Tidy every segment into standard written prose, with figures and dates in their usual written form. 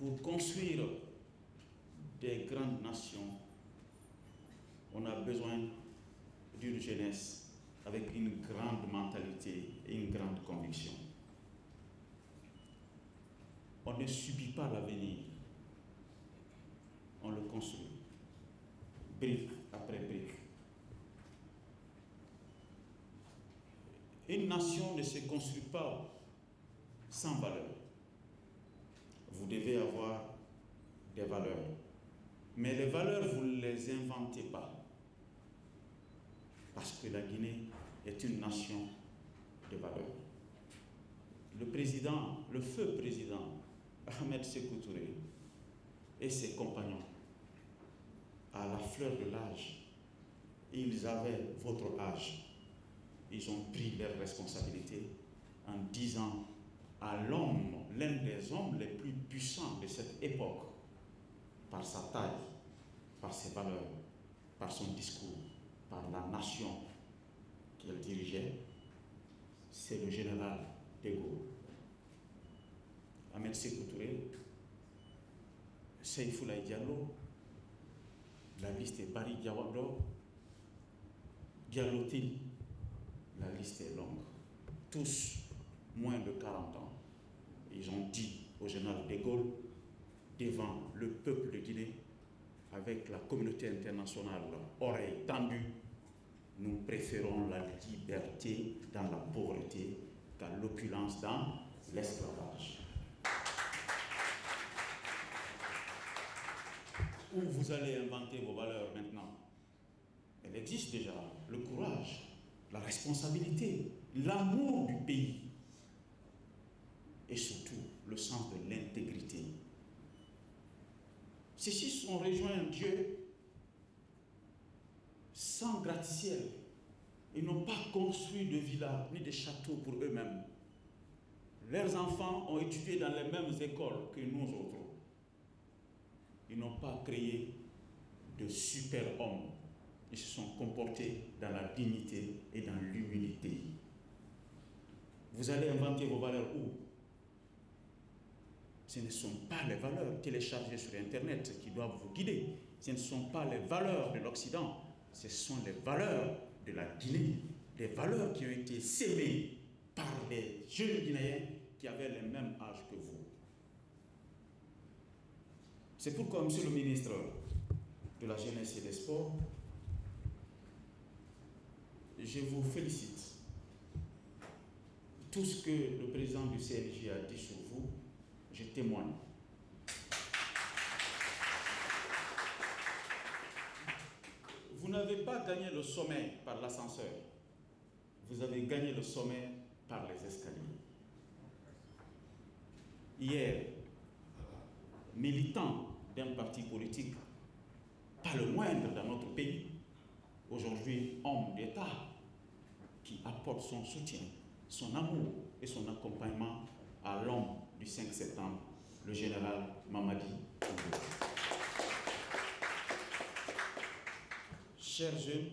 Pour construire des grandes nations, on a besoin d'une jeunesse avec une grande mentalité et une grande conviction. On ne subit pas l'avenir, on le construit, brique après brique. Une nation ne se construit pas sans valeur. Vous devez avoir des valeurs. Mais les valeurs, vous ne les inventez pas. Parce que la Guinée est une nation de valeurs. Le président, le feu président, Ahmed Sékou Touré et ses compagnons, à la fleur de l'âge, ils avaient votre âge. Ils ont pris leurs responsabilités en disant à l'homme, l'un des hommes les plus puissants de cette époque, par sa taille, par ses valeurs, par son discours, par la nation qu'il dirigeait, c'est le général de Gaulle. Ahmed Sékou Touré, Seyfoulaye Diallo, la liste est Barry Diawando, Diallo Tine, la liste est longue. Tous moins de 40 ans. Ils ont dit au général de Gaulle, devant le peuple de Guinée, avec la communauté internationale, oreille tendue, nous préférons la liberté dans la pauvreté qu'à l'opulence dans l'esclavage. Où vous allez inventer vos valeurs maintenant? Elle existe déjà. Le courage, la responsabilité, l'amour du pays et surtout le sens de l'intégrité. Ceux-ci ont rejoint Dieu sans gratte-ciel. Ils n'ont pas construit de villas ni de châteaux pour eux-mêmes. Leurs enfants ont étudié dans les mêmes écoles que nous autres. Ils n'ont pas créé de super-hommes. Ils se sont comportés dans la dignité et dans l'humilité. Vous allez inventer vos valeurs où? Ce ne sont pas les valeurs téléchargées sur Internet qui doivent vous guider. Ce ne sont pas les valeurs de l'Occident. Ce sont les valeurs de la Guinée. Des valeurs qui ont été sémées par les jeunes Guinéens qui avaient le même âge que vous. C'est pourquoi, Monsieur le ministre de la Jeunesse et des Sports, je vous félicite. Tout ce que le président du CNJ a dit sur vous, je témoigne. Vous n'avez pas gagné le sommet par l'ascenseur. Vous avez gagné le sommet par les escaliers. Hier, militant d'un parti politique, pas le moindre dans notre pays, aujourd'hui homme d'État, qui apporte son soutien, son amour et son accompagnement à l'homme du 5 septembre, le général Mamadi Doumbouya. Chers jeunes,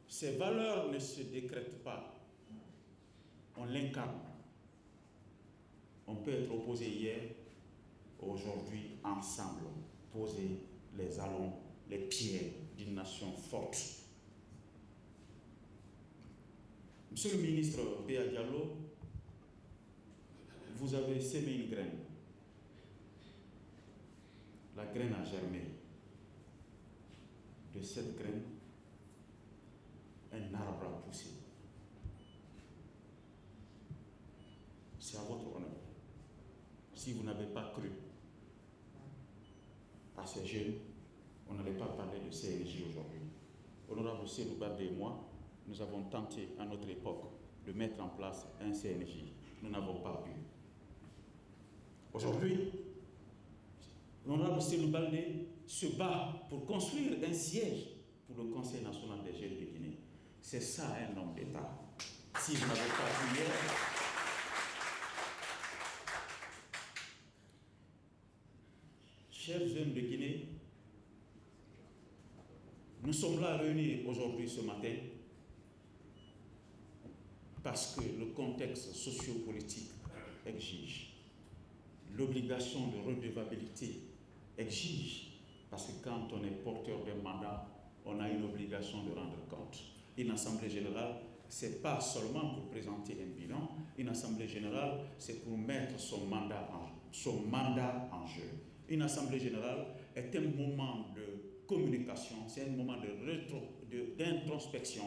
ces valeurs ne se décrètent pas, on l'incarne. On peut être opposé hier, aujourd'hui, ensemble, poser les jalons, les pierres d'une nation forte. Monsieur le ministre Béa Diallo, vous avez sémé une graine. La graine a germé. De cette graine, un arbre a poussé. C'est à votre honneur. Si vous n'avez pas cru à ces jeunes, on n'allait pas parler de CNJ aujourd'hui. Honorable Sékou Baldé et moi, nous avons tenté à notre époque de mettre en place un CNJ. Nous n'avons pas pu. Aujourd'hui, l'honorable Sékou Baldé se bat pour construire un siège pour le Conseil national des jeunes de Guinée. C'est ça un homme d'État. Si vous n'avez pas pu hier, chers jeunes de Guinée, nous sommes là réunis aujourd'hui ce matin parce que le contexte sociopolitique exige. l'obligation de redevabilité exige, parce que quand on est porteur d'un mandat, on a une obligation de rendre compte. Une assemblée générale, ce n'est pas seulement pour présenter un bilan, une assemblée générale, c'est pour mettre son mandat en jeu. Une assemblée générale est un moment de communication, c'est un moment d'introspection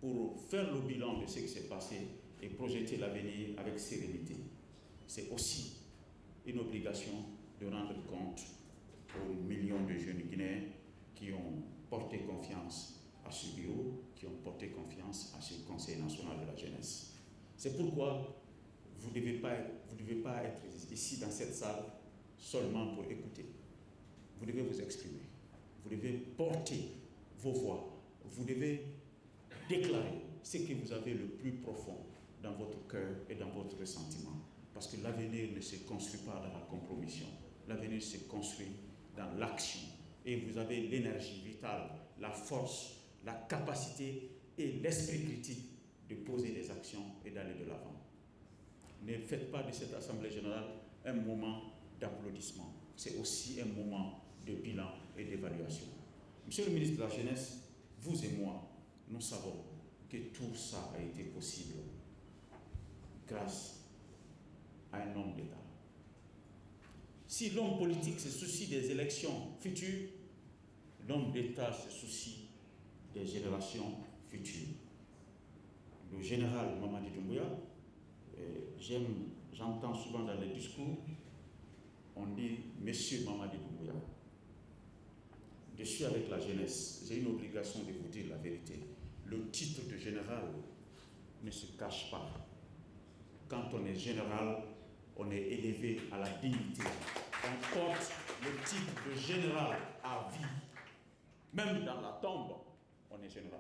pour faire le bilan de ce qui s'est passé et projeter l'avenir avec sérénité. C'est aussi une obligation de rendre compte aux millions de jeunes Guinéens qui ont porté confiance à ce bureau, qui ont porté confiance à ce Conseil national de la jeunesse. C'est pourquoi vous ne devez pas être ici dans cette salle seulement pour écouter. Vous devez vous exprimer. Vous devez porter vos voix. Vous devez déclarer ce que vous avez le plus profond dans votre cœur et dans votre ressentiment. Parce que l'avenir ne se construit pas dans la compromission. L'avenir se construit dans l'action. Et vous avez l'énergie vitale, la force, la capacité et l'esprit critique de poser des actions et d'aller de l'avant. Ne faites pas de cette Assemblée générale un moment d'applaudissement. C'est aussi un moment de bilan et d'évaluation. Monsieur le ministre de la Jeunesse, vous et moi, nous savons que tout ça a été possible grâce à un homme d'État. Si l'homme politique se soucie des élections futures, l'homme d'État se soucie des générations futures. Le général Mamadi Doumbouya, j'entends souvent dans les discours, on dit « Monsieur Mamadi Doumbouya ». Je suis avec la jeunesse, j'ai une obligation de vous dire la vérité. Le titre de général ne se cache pas. Quand on est général, on est élevé à la dignité. On porte le titre de général à vie. Même dans la tombe, on est général.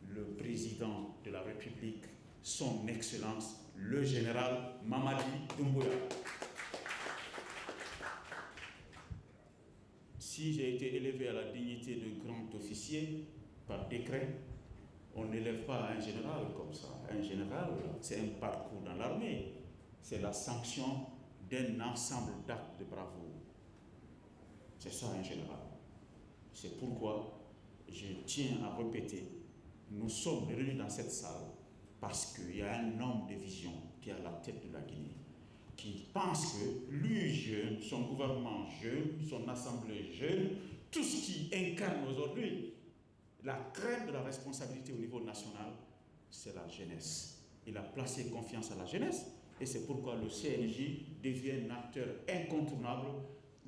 Le président de la République, son Excellence, le général Mamadi Doumbouya. Si j'ai été élevé à la dignité de grand officier par décret, on n'élève pas un général comme ça. Un général, c'est un parcours dans l'armée. C'est la sanction d'un ensemble d'actes de bravoure. C'est ça un général. C'est pourquoi je tiens à répéter, nous sommes réunis dans cette salle parce qu'il y a un homme de vision qui est à la tête de la Guinée, qui pense que lui jeune, son gouvernement jeune, son assemblée jeune, tout ce qui incarne aujourd'hui la crème de la responsabilité au niveau national, c'est la jeunesse. Il a placé confiance à la jeunesse et c'est pourquoi le CNJ devient un acteur incontournable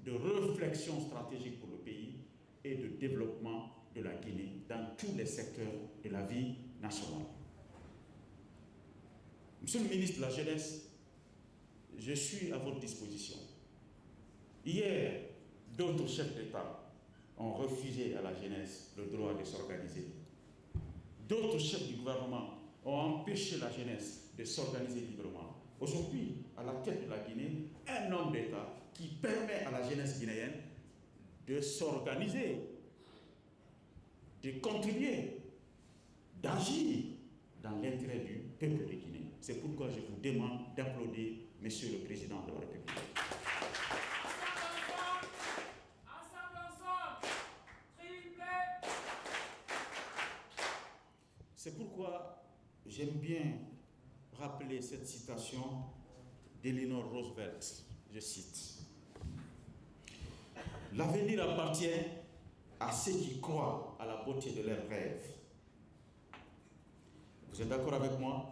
de réflexion stratégique pour le pays et de développement de la Guinée dans tous les secteurs de la vie nationale. Monsieur le ministre de la Jeunesse, je suis à votre disposition. Hier, d'autres chefs d'État ont refusé à la jeunesse le droit de s'organiser. D'autres chefs du gouvernement ont empêché la jeunesse de s'organiser librement. Aujourd'hui, à la tête de la Guinée, un homme d'État qui permet à la jeunesse guinéenne de s'organiser, de contribuer, d'agir dans l'intérêt du peuple de Guinée. C'est pourquoi je vous demande d'applaudir Monsieur le Président de la République. C'est pourquoi j'aime bien rappeler cette citation d'Eleanor Roosevelt. Je cite: « L'avenir appartient à ceux qui croient à la beauté de leurs rêves. » Vous êtes d'accord avec moi?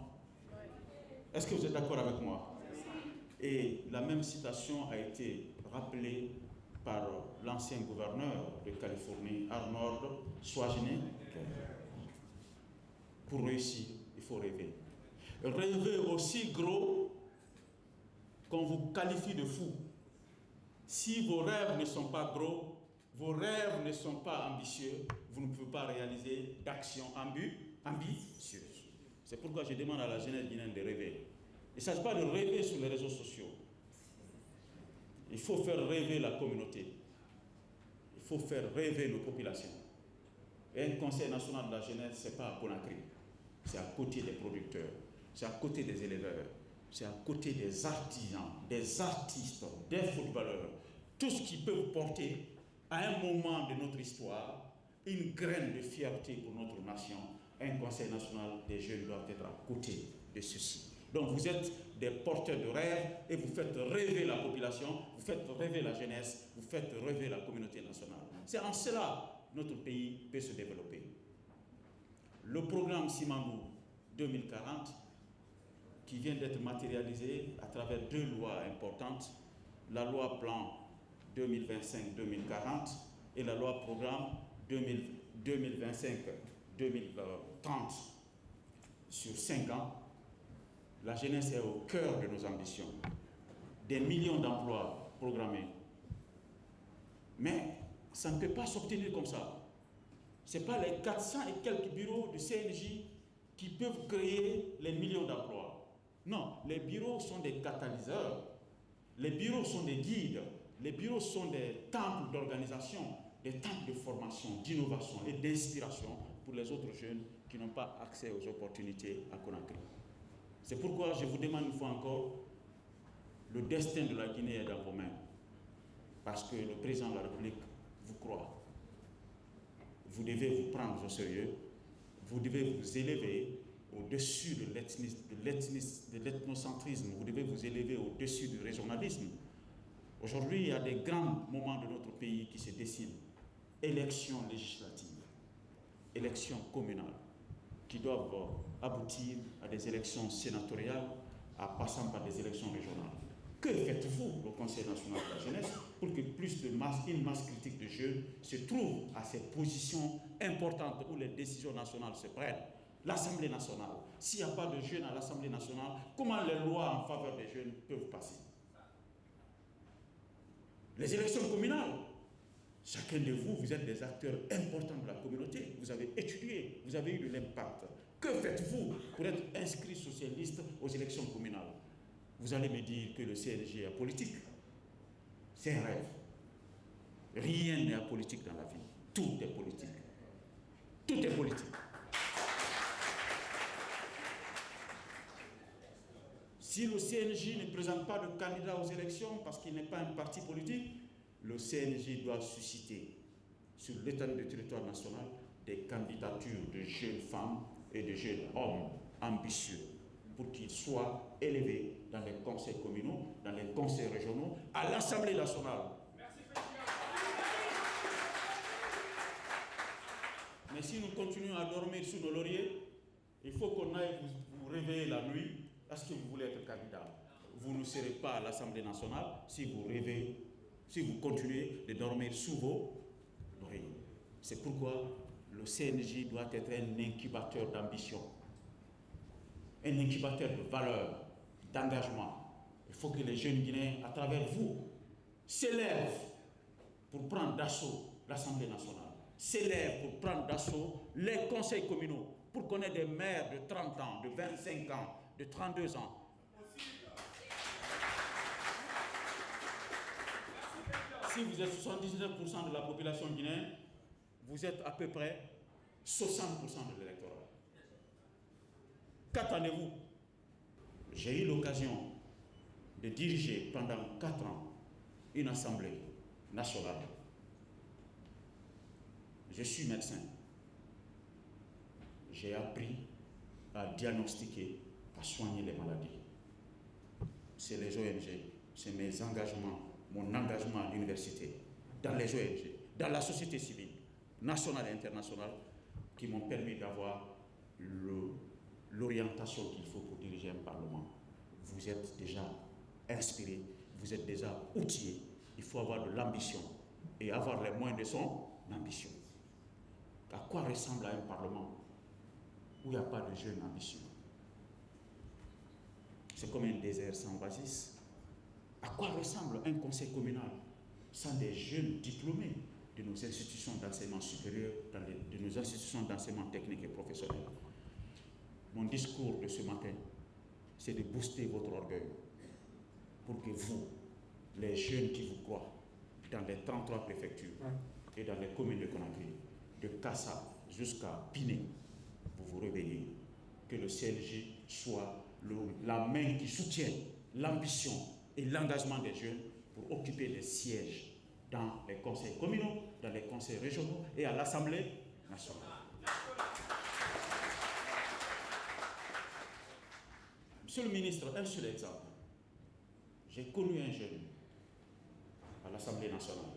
Est-ce que vous êtes d'accord avec moi? Et la même citation a été rappelée par l'ancien gouverneur de Californie, Arnold Schwarzenegger. Pour réussir, il faut rêver. Rêvez aussi gros qu'on vous qualifie de fou. Si vos rêves ne sont pas gros, vos rêves ne sont pas ambitieux, vous ne pouvez pas réaliser d'actions ambitieuses. C'est pourquoi je demande à la jeunesse guinéenne de rêver. Il ne s'agit pas de rêver sur les réseaux sociaux. Il faut faire rêver la communauté. Il faut faire rêver nos populations. Et un conseil national de la jeunesse, ce n'est pas à Conakry. C'est à côté des producteurs, c'est à côté des éleveurs, c'est à côté des artisans, des artistes, des footballeurs, tous qui peuvent porter à un moment de notre histoire une graine de fierté pour notre nation. Un Conseil national des jeunes doit être à côté de ceci. Donc vous êtes des porteurs de rêves et vous faites rêver la population, vous faites rêver la jeunesse, vous faites rêver la communauté nationale. C'est en cela que notre pays peut se développer. Le programme Simandou 2040, qui vient d'être matérialisé à travers 2 lois importantes, la loi plan 2025-2040 et la loi programme 2025-2030. Sur 5 ans, la jeunesse est au cœur de nos ambitions. Des millions d'emplois programmés. Mais ça ne peut pas s'obtenir comme ça. Ce n'est pas les 400 et quelques bureaux de CNJ qui peuvent créer les millions d'emplois. Non, les bureaux sont des catalyseurs. Les bureaux sont des guides. Les bureaux sont des temples d'organisation, des temples de formation, d'innovation et d'inspiration pour les autres jeunes qui n'ont pas accès aux opportunités à Conakry. C'est pourquoi je vous demande une fois encore, le destin de la Guinée est dans vos mains. Parce que le président de la République vous croit. Vous devez vous prendre au sérieux. Vous devez vous élever au-dessus de l'ethnocentrisme. Vous devez vous élever au-dessus du régionalisme. Aujourd'hui, il y a des grands moments de notre pays qui se dessinent. Élections législatives, élections communales, qui doivent aboutir à des élections sénatoriales, en passant par des élections régionales. Que faites-vous au Conseil national de la jeunesse pour que une masse critique de jeunes se trouve à ces positions importantes où les décisions nationales se prennent? L'Assemblée nationale. S'il n'y a pas de jeunes à l'Assemblée nationale, comment les lois en faveur des jeunes peuvent passer? Les élections communales. Chacun de vous, vous êtes des acteurs importants de la communauté. Vous avez étudié, vous avez eu de l'impact. Que faites-vous pour être inscrit socialiste aux élections communales? Vous allez me dire que le CNJ est apolitique. C'est un rêve. Rien n'est apolitique dans la vie. Tout est politique. Tout est politique. Si le CNJ ne présente pas de candidat aux élections parce qu'il n'est pas un parti politique, le CNJ doit susciter sur l'étendue du territoire national des candidatures de jeunes femmes et de jeunes hommes ambitieux pour qu'ils soient élevés dans les conseils communaux, dans les conseils régionaux, à l'Assemblée nationale. Mais si nous continuons à dormir sous nos lauriers, il faut qu'on aille vous réveiller la nuit. Est-ce que vous voulez être candidat? Vous ne serez pas à l'Assemblée nationale si vous rêvez, si vous continuez de dormir sous vos oreilles. C'est pourquoi le CNJ doit être un incubateur d'ambition, un incubateur de valeurs, d'engagement. Il faut que les jeunes Guinéens, à travers vous, s'élèvent pour prendre d'assaut l'Assemblée nationale, s'élèvent pour prendre d'assaut les conseils communaux, pour qu'on ait des maires de 30 ans, de 25 ans, de 32 ans. Si vous êtes 79% de la population guinéenne, vous êtes à peu près 60% de l'électorat. Qu'attendez-vous? J'ai eu l'occasion de diriger pendant 4 ans une assemblée nationale. Je suis médecin. J'ai appris à diagnostiquer, à soigner les maladies. C'est les ONG, c'est mes engagements, mon engagement à l'université, dans les ONG, dans la société civile, nationale et internationale, qui m'ont permis d'avoir l'orientation qu'il faut pour diriger un parlement. Vous êtes déjà inspiré, vous êtes déjà outillé. Il faut avoir de l'ambition et avoir les moyens de son ambition. À quoi ressemble un parlement où il n'y a pas de jeunes ambitieux? C'est comme un désert sans oasis. À quoi ressemble un conseil communal sans des jeunes diplômés de nos institutions d'enseignement supérieur, de nos institutions d'enseignement technique et professionnel? Mon discours de ce matin, c'est de booster votre orgueil pour que vous, les jeunes qui vous croient, dans les 33 préfectures et dans les communes de Conakry, de Kassa jusqu'à Piné, vous vous réveillez, que le CNJ soit la main qui soutient l'ambition et l'engagement des jeunes pour occuper des sièges dans les conseils communaux, dans les conseils régionaux et à l'Assemblée nationale. Monsieur le ministre, un seul exemple. J'ai connu un jeune à l'Assemblée nationale,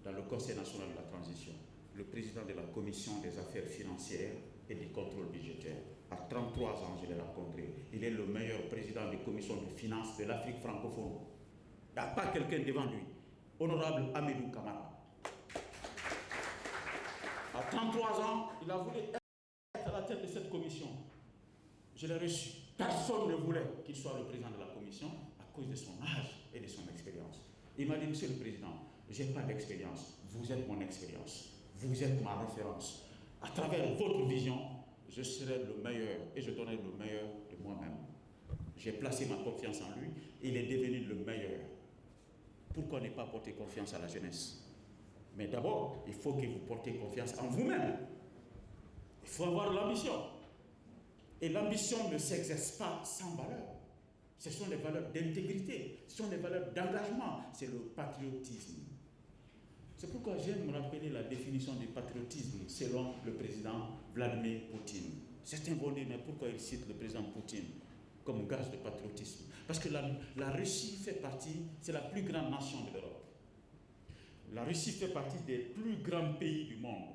dans le Conseil national de la transition, le président de la commission des affaires financières et du contrôle budgétaire. À 33 ans, je l'ai rencontré. Il est le meilleur président des commissions de finances de l'Afrique francophone. Il n'y a pas quelqu'un devant lui. Honorable Amédou Kamara. À 33 ans, il a voulu être à la tête de cette commission. Je l'ai reçu. Personne ne voulait qu'il soit le président de la commission à cause de son âge et de son expérience. Il m'a dit, Monsieur le Président, je n'ai pas d'expérience. Vous êtes mon expérience. Vous êtes ma référence. À travers votre vision, je serai le meilleur et je donnerai le meilleur de moi-même. J'ai placé ma confiance en lui. Il est devenu le meilleur. Pourquoi ne pas porter confiance à la jeunesse? Mais d'abord, il faut que vous portiez confiance en vous-même. Il faut avoir l'ambition. Et l'ambition ne s'exerce pas sans valeur. Ce sont les valeurs d'intégrité, ce sont les valeurs d'engagement, c'est le patriotisme. C'est pourquoi j'aime me rappeler la définition du patriotisme selon le président Vladimir Poutine. Certains vont dire, mais pourquoi il cite le président Poutine comme gage de patriotisme? Parce que la Russie fait partie, c'est la plus grande nation de l'Europe. La Russie fait partie des plus grands pays du monde.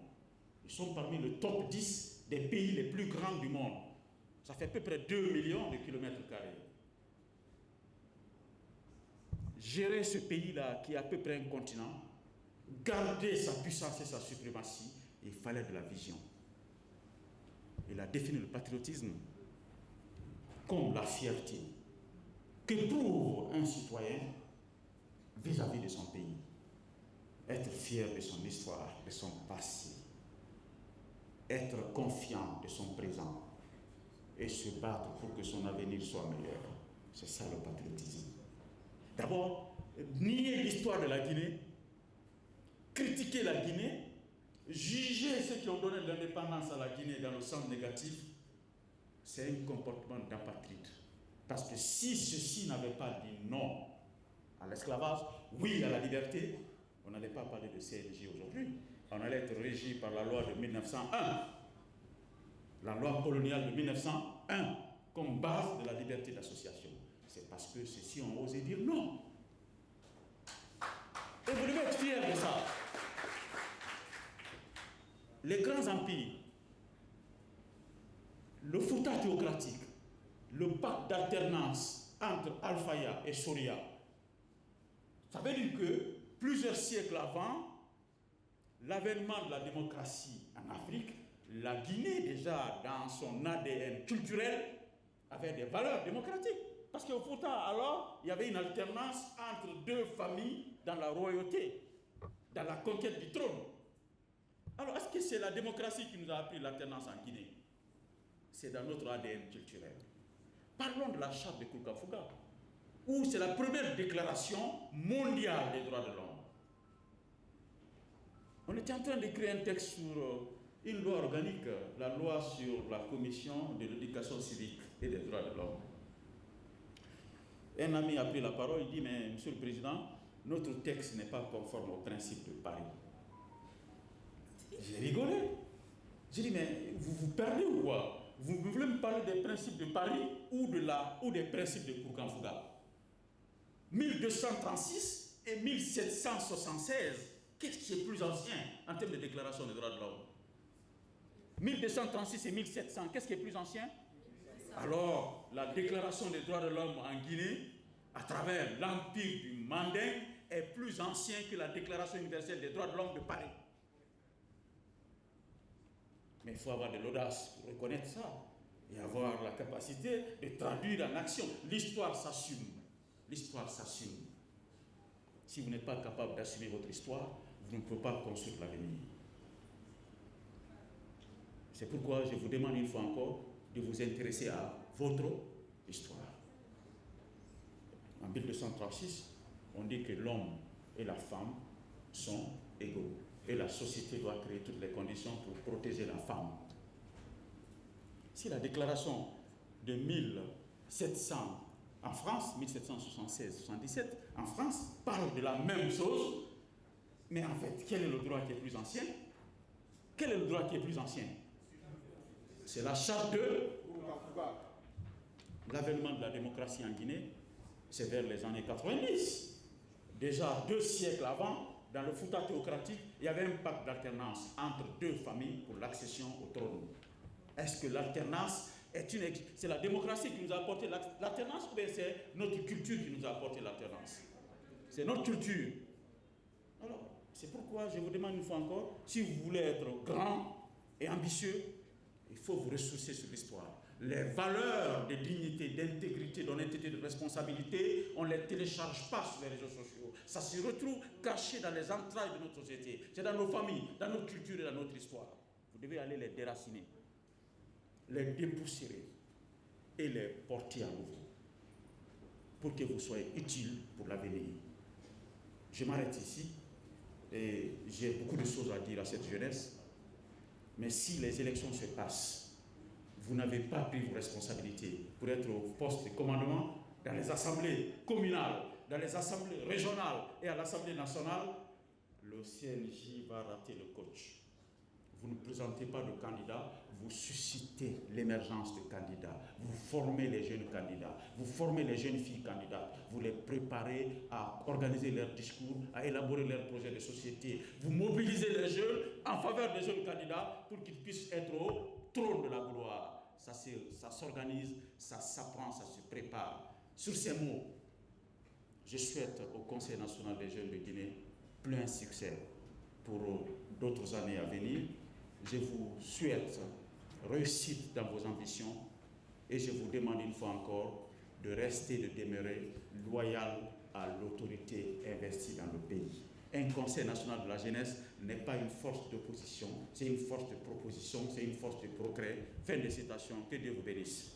Ils sont parmi le top 10 des pays les plus grands du monde. Ça fait à peu près 2 millions de kilomètres carrés. Gérer ce pays-là, qui est à peu près un continent, garder sa puissance et sa suprématie, il fallait de la vision. Il a défini le patriotisme comme la fierté qu'éprouve un citoyen vis-à-vis de son pays. Être fier de son histoire, de son passé. Être confiant de son présent. Et se battre pour que son avenir soit meilleur. C'est ça le patriotisme. D'abord, nier l'histoire de la Guinée, critiquer la Guinée, juger ceux qui ont donné l'indépendance à la Guinée dans le sens négatif, c'est un comportement d'apatride. Parce que si ceux-ci n'avaient pas dit non à l'esclavage, oui à la liberté, on n'allait pas parler de CNJ aujourd'hui. On allait être régi par la loi de 1901. La loi coloniale de 1901 comme base de la liberté d'association. C'est parce que ceux-ci ont osé dire non. Et vous devez être fiers de ça. Les grands empires, le Fouta théocratique, le pacte d'alternance entre Al-Faya et Soria, ça veut dire que plusieurs siècles avant l'avènement de la démocratie en Afrique, la Guinée, déjà dans son ADN culturel, avait des valeurs démocratiques. Parce qu'au Fouta, alors, il y avait une alternance entre deux familles dans la royauté, dans la conquête du trône. Alors, est-ce que c'est la démocratie qui nous a appris l'alternance en Guinée? C'est dans notre ADN culturel. Parlons de la charte de Koukafuga, où c'est la première déclaration mondiale des droits de l'homme. On était en train d'écrire un texte sur une loi organique, la loi sur la commission de l'éducation civique et des droits de l'homme. Un ami a pris la parole, il dit, mais Monsieur le Président, notre texte n'est pas conforme au principe de Paris. J'ai rigolé. J'ai dit, mais vous vous perdez ou quoi? Vous voulez me parler des principes de Paris ou des principes de Koukafuga? 1236 et 1776, qu'est-ce qui est plus ancien en termes de déclaration des droits de l'homme? 1236 et 1700, qu'est-ce qui est plus ancien? Alors, la déclaration des droits de l'homme en Guinée, à travers l'empire du Manding, est plus ancien que la déclaration universelle des droits de l'homme de Paris. Mais il faut avoir de l'audace pour reconnaître ça et avoir la capacité de traduire en action. L'histoire s'assume. L'histoire s'assume. Si vous n'êtes pas capable d'assumer votre histoire, vous ne pouvez pas construire l'avenir. C'est pourquoi je vous demande une fois encore de vous intéresser à votre histoire. En 1236, on dit que l'homme et la femme sont égaux. Et la société doit créer toutes les conditions pour protéger la femme. Si la déclaration de 1700 en France, 1776-77 en France, parle de la même chose. Mais en fait, quel est le droit qui est plus ancien? Quel est le droit qui est plus ancien? C'est la charte de l'avènement de la démocratie en Guinée, c'est vers les années 90. Déjà 2 siècles avant, dans le Fouta théocratique, il y avait un pacte d'alternance entre 2 familles pour l'accession au trône. Est-ce que l'alternance c'est la démocratie qui nous a apporté l'alternance ou bien c'est notre culture qui nous a apporté l'alternance? C'est notre culture. Alors, c'est pourquoi je vous demande une fois encore, si vous voulez être grand et ambitieux, il faut vous ressourcer sur l'histoire. Les valeurs de dignité, d'intégrité, d'honnêteté, de responsabilité, on ne les télécharge pas sur les réseaux sociaux. Ça se retrouve caché dans les entrailles de notre société. C'est dans nos familles, dans notre culture et dans notre histoire. Vous devez aller les déraciner, les dépoussiérer et les porter à nouveau pour que vous soyez utiles pour l'avenir. Je m'arrête ici et j'ai beaucoup de choses à dire à cette jeunesse. Mais si les élections se passent, vous n'avez pas pris vos responsabilités pour être au poste de commandement dans les assemblées communales, dans les assemblées régionales et à l'Assemblée nationale, le CNJ va rater le coach. Vous ne présentez pas de candidats, vous suscitez l'émergence de candidats, vous formez les jeunes candidats, vous formez les jeunes filles candidates, vous les préparez à organiser leurs discours, à élaborer leurs projets de société, vous mobilisez les jeunes en faveur des jeunes candidats pour qu'ils puissent être au trône de la gloire. Ça s'organise, ça s'apprend, ça se prépare. Sur ces mots, je souhaite au Conseil national des jeunes de Guinée plein succès pour d'autres années à venir. Je vous souhaite réussite dans vos ambitions et je vous demande une fois encore de rester, de demeurer loyal à l'autorité investie dans le pays. Un Conseil national de la jeunesse n'est pas une force d'opposition, c'est une force de proposition, c'est une force de progrès. Fin de citation, que Dieu vous bénisse.